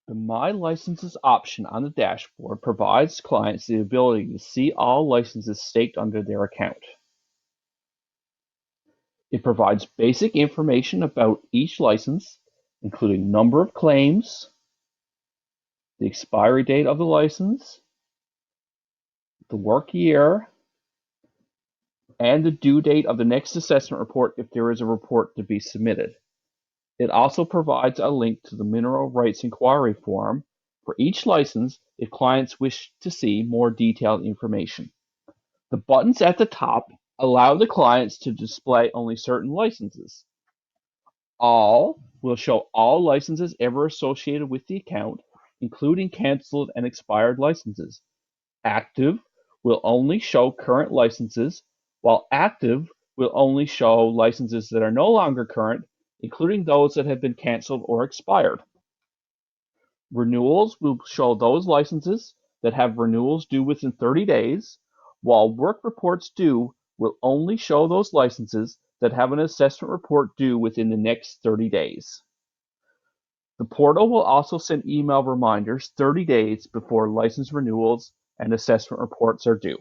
The My Licenses option on the dashboard provides clients the ability to see all licenses staked under their account. It provides basic information about each license, including number of claims, the expiry date of the license, the work year, and the due date of the next assessment report if there is a report to be submitted. It also provides a link to the mineral rights inquiry form for each license if clients wish to see more detailed information. The buttons at the top allow the clients to display only certain licenses. All will show all licenses ever associated with the account, including canceled and expired licenses. Active will only show current licenses, while active will only show licenses that are no longer current, including those that have been canceled or expired. Renewals will show those licenses that have renewals due within 30 days, while work reports due will only show those licenses that have an assessment report due within the next 30 days. The portal will also send email reminders 30 days before license renewals and assessment reports are due.